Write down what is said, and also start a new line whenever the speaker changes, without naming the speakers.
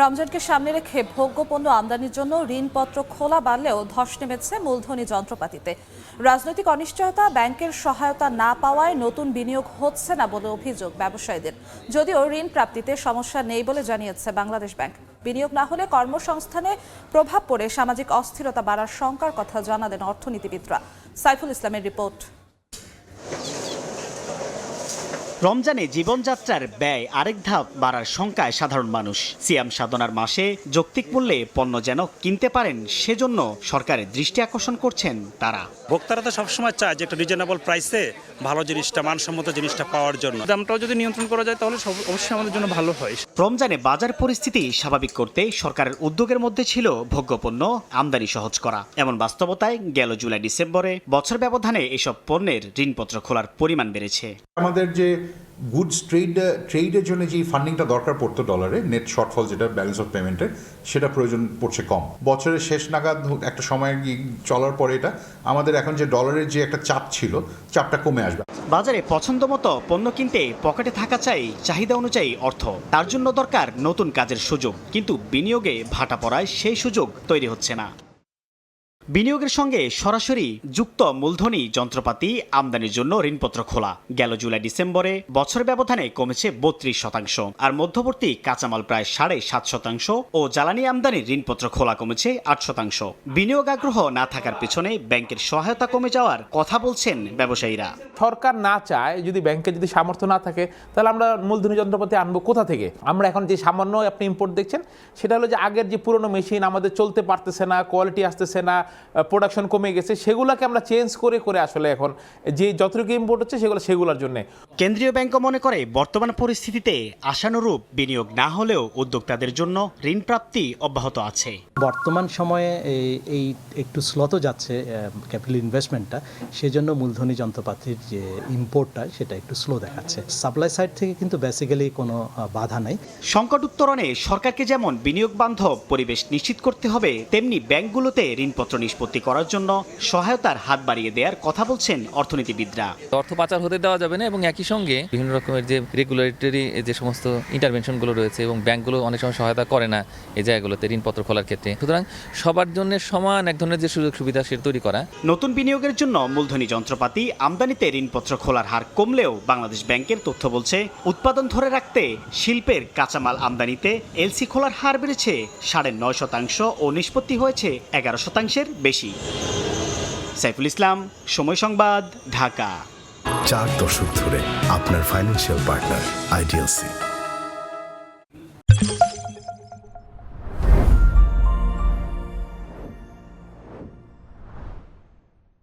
রমজানকে সামনে রেখে ভোগ্যপণ্য আমদানির জন্য ঋণপত্র খোলা বাড়লেও ধস নেমেছে মূলধনী যন্ত্রপাতিতে। রাজনৈতিক অনিশ্চয়তা, ব্যাংকের সহায়তা না পাওয়ায় নতুন বিনিয়োগ হচ্ছে না বলে অভিযোগ ব্যবসায়ীদের। যদিও ঋণ প্রাপ্তিতে সমস্যা নেই বলে জানিয়েছে বাংলাদেশ ব্যাংক। বিনিয়োগ না হলে কর্মসংস্থানে প্রভাব পড়ে সামাজিক অস্থিরতা বাড়ার শঙ্কার কথা জানালেন অর্থনীতিবিদরা। সাইফুল ইসলামের রিপোর্ট।
রমজানে জীবনযাত্রার ব্যয় আরেক ধাপ বাড়ার শঙ্কায় সাধারণ মানুষ। সিয়াম সাধনার মাসে যৌক্তিক মূল্যে পণ্য যেন কিনতে পারেন, সেজন্য সরকারের দৃষ্টি আকর্ষণ করছেন তারা।
ভোক্তারা তো সবসময় চায় যে একটা রিজনেবল প্রাইসে ভালো জিনিসটা, মানসম্মত জিনিসটা পাওয়ার জন্য। দামটাও যদি নিয়ন্ত্রণ করা যায় তাহলে অবশ্যই আমাদের জন্য ভালো হয়।
রমজানে বাজার পরিস্থিতি স্বাভাবিক করতে সরকারের উদ্যোগের মধ্যে ছিল ভোগ্যপণ্য আমদানি সহজ করা। এমন বাস্তবতায় গেল জুলাই ডিসেম্বরে বছর ব্যবধানে এসব পণ্যের ঋণপত্র খোলার পরিমাণ বেড়েছে।
আমাদের যে গুডস ট্রেডের জন্য যে ফান্ডিংটা দরকার পড়তো ডলারে, নেট শর্টফল যেটা ব্যালেন্স অফ পেমেন্টের, সেটা প্রয়োজন পড়ছে কম। বছরের শেষ নাগাদ একটা সময় চলার পরে এটা আমাদের এখন যে ডলারের যে একটা চাপ ছিল, চাপটা কমে আসবে।
বাজারে পছন্দ মতো পণ্য কিনতে পকেটে থাকা চাই চাহিদা অনুযায়ী অর্থ। তার জন্য দরকার নতুন কাজের সুযোগ, কিন্তু বিনিয়োগে ভাটা পড়ায় সেই সুযোগ তৈরি হচ্ছে না। বিনিয়োগের সঙ্গে সরাসরি যুক্ত মূলধনী যন্ত্রপাতি আমদানির জন্য ঋণপত্র খোলা গেল জুলাই ডিসেম্বরে বছর ব্যবধানে কমেছে 32%, আর মধ্যবর্তী কাঁচামাল প্রায় 7.5% ও জ্বালানি আমদানির ঋণপত্র খোলা কমেছে 8%। বিনিয়োগ আগ্রহ না থাকার পেছনে ব্যাংকের সহায়তা কমে যাওয়ার কথা বলছেন ব্যবসায়ীরা।
সরকার না চায়, যদি ব্যাংকে যদি সামর্থ্য না থাকে, তাহলে আমরা মূলধনী যন্ত্রপাতি আনবো কোথা থেকে? আমরা এখন যে সামান্য আপনি ইম্পোর্ট দেখছেন, সেটা হলো যে আগের যে পুরনো মেশিন আমাদের চলতে পারতেছে না, কোয়ালিটি আসতেছে না, প্রোডাকশন কমে গেছে, সেগুলোকে আমরা চেঞ্জ করে আসলে এখন যে যতটুকু ইম্পোর্ট হচ্ছে সেগুলোর জন্য।
কেন্দ্রীয় ব্যাংকও মনে করে বর্তমান পরিস্থিতিতে আশানুরূপ বিনিয়োগ না হলেও উদ্যোক্তাদের জন্য ঋণ প্রাপ্তি অব্যাহত আছে।
বর্তমান সময়ে এই একটু স্লো যাচ্ছে ক্যাপিটাল ইনভেস্টমেন্টটা, সেজন্য মূলধনী যন্ত্রপাতির যে ইম্পোর্টটা সেটা একটু স্লো দেখাচ্ছে। সাপ্লাই সাইড থেকে কিন্তু বেসিক্যালি কোনো বাধা নাই।
সংকট উত্তরণে সরকারকে যেমন বিনিয়োগ বান্ধব পরিবেশ নিশ্চিত করতে হবে, তেমনি ব্যাংকগুলোতে ঋণপত্র নিষ্পত্তি করার জন্য সহায়তার হাত বাড়িয়ে দেওয়ার কথা বলছেন অর্থনীতিবিদরা।
অর্থ পাচার হতে দেওয়া যাবে না, এবং একই সঙ্গে বিভিন্ন রকমের যে রেগুলেটরি যে সমস্ত ইন্টারভেনশনগুলো রয়েছে, এবং ব্যাংকগুলো অনেক সময় সহায়তা করে না এই জায়গাগুলোতে ঋণপত্র খোলার ক্ষেত্রে। সুতরাং সবার জন্য সমান এক ধরনের যে সুযোগ সুবিধা সেটা তৈরি করা।
নতুন বিনিয়োগের জন্য মূলধনী যন্ত্রপাতি আমদানিতে ঋণপত্র খোলার হার কমলেও বাংলাদেশ ব্যাংকের তথ্য বলছে উৎপাদন ধরে রাখতে শিল্পের কাঁচামাল আমদানিতে এলসি খোলার হার বেড়েছে 9.5% ও নিষ্পত্তি হয়েছে 11%-এর বেশি। সাইফুল ইসলাম, সময় সংবাদ, ঢাকা।
4 দশক ধরে আপনার ফাইন্যান্সিয়াল পার্টনার আইডিএলসি।